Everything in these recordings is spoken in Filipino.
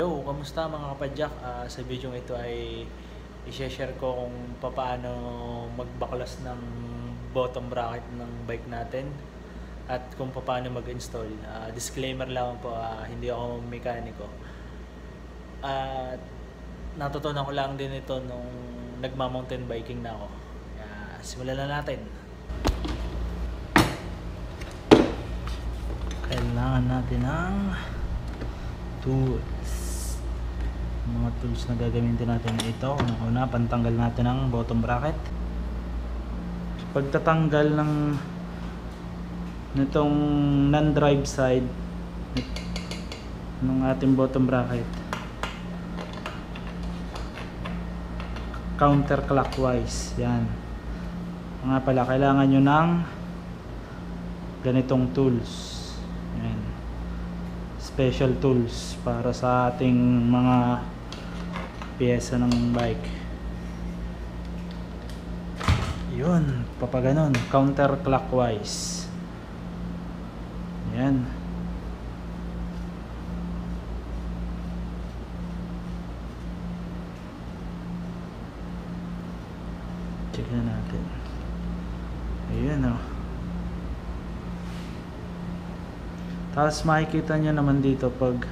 Hello, kamusta mga kapadyak? Sa video ito ay i-share ko kung paano magbaklas ng bottom bracket ng bike natin at kung paano mag-install. Disclaimer lang po, hindi ako mekaniko. At natutunan ko lang din ito nung nagma-mountain biking na ako. Simulan na natin. Kailangan natin ng tools. Mga tools na gagamitin natin ito. Una, pantanggal natin ng bottom bracket. Pagtatanggal nitong non-drive side ng ating bottom bracket, counterclockwise. Yan. Nga pala, kailangan nyo ng ganitong tools. Yan. Special tools para sa ating mga piyesa ng bike. Yun, papaganon, counterclockwise. Yan. Check na natin. Ayan o. Tapos makikita nyo naman dito pag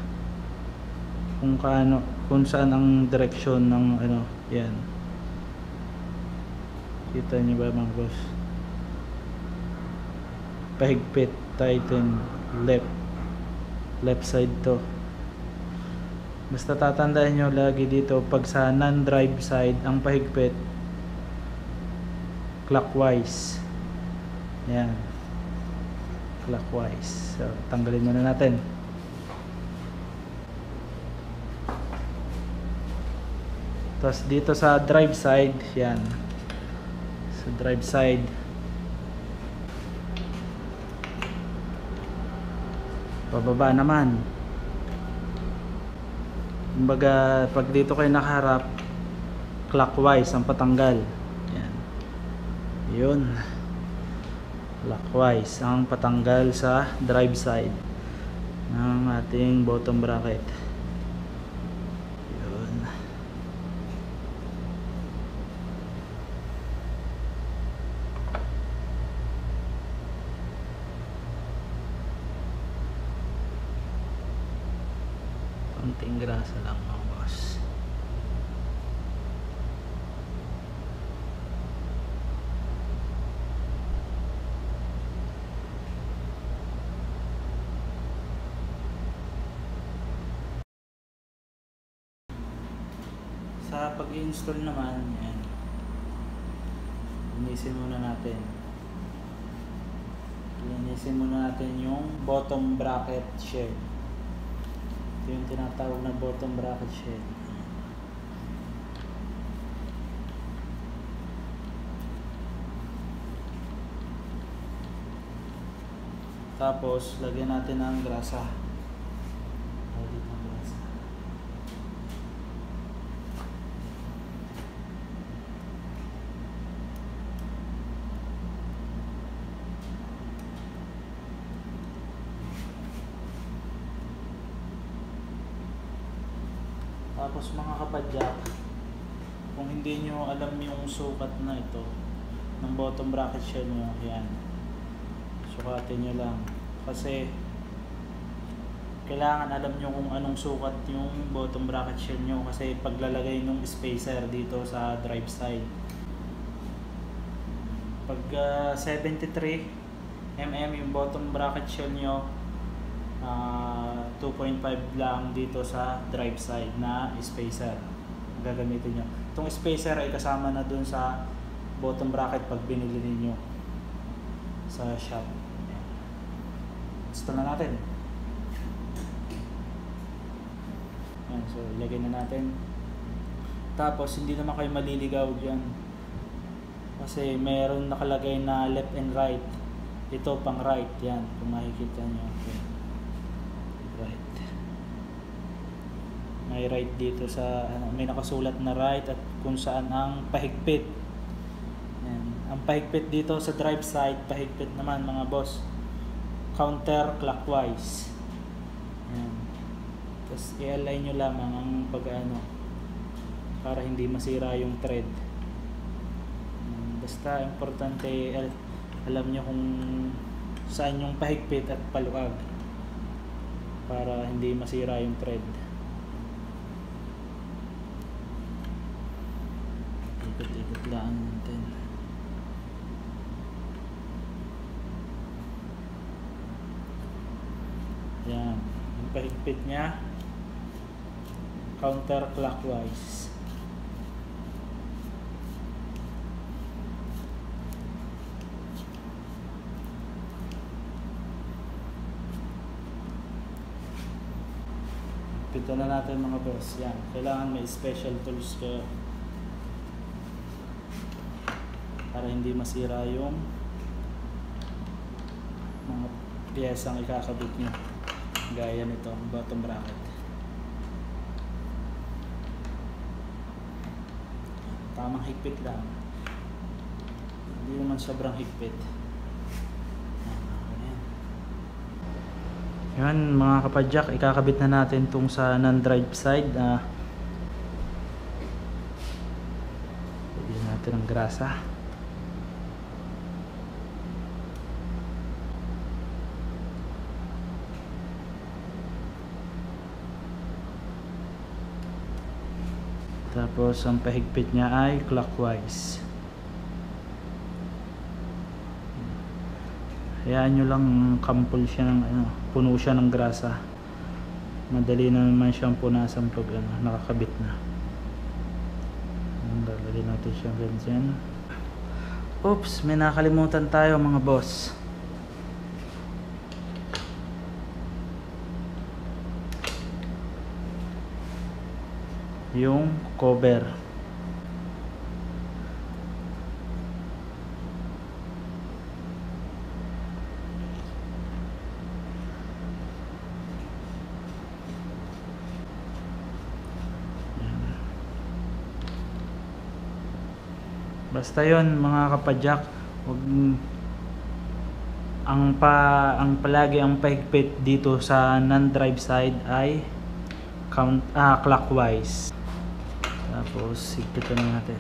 kung saan ang direksyon ng yan. Kita nyo ba mga boss? Pahigpit, tighten, left side to. Basta tatandaan nyo lagi dito, pag sa non-drive side ang pahigpit clockwise. Yan, clockwise. So tanggalin muna natin. Tapos dito sa drive side, yan, sa drive side, pababa naman. Kumbaga pag dito kayo nakaharap, clockwise ang patanggal. Yan, yun, clockwise ang patanggal sa drive side ng ating bottom bracket. Konting grasa lang mga boss. Sa pag-i-install naman, yan, linisin muna natin. Linisin muna natin yung bottom bracket shed. Ito yung tinatawag na bottom bracket shed. Tapos lagyan natin ng grasa. Tapos mga kapadyak, kung hindi nyo alam yung sukat na ito ng bottom bracket shell nyo, yan, sukatin nyo lang. Kasi kailangan alam nyo kung anong sukat yung bottom bracket shell nyo, kasi paglalagay ng spacer dito sa drive side, pag 73 mm yung bottom bracket shell nyo, 2.5 lang dito sa drive side na spacer gagamitin nyo. Itong spacer ay kasama na dun sa bottom bracket pag binili niyo sa shop. Install na natin. Ayan, so ilagay na natin. Tapos hindi naman kayo maliligaw dyan, kasi meron nakalagay na left and right. Ito pang right, yan, kung makikita nyo. Okay. Right. May right dito sa may nakasulat na right at kung saan ang pahigpit. Yan. Ang pahigpit dito sa drive side, pahigpit naman mga boss, counterclockwise. Yan. Tapos i-align nyo lamang ang pag-ano para hindi masira yung thread. Basta importante alam nyo kung saan yung pahigpit at paluag para hindi masira yung thread. Ikot-ikot lang natin. Yan, yung pahigpit nya counterclockwise. Pito na natin mga boss. Yan, kailangan may special tools ka para hindi masira yung mga piyesang ikakabit nyo, gaya nito, bottom bracket. Tamang higpit lang, hindi naman sobrang higpit. Yan mga kapadyak, ikakabit na natin itong sa non-drive side. Pwede natin ang grasa. Tapos ang pahigpit niya ay clockwise. Hayaan nyo lang kampul siya ng puno siya ng grasa. Madali na naman siyang punasan pag nakakabit na. Lalagyan natin siya ganyan. Oops, may nakalimutan tayo mga boss. Yung cover. Basta yon mga kapadyak, ang palagi ang pahigpit dito sa non-drive side ay clockwise. Tapos higpitan natin.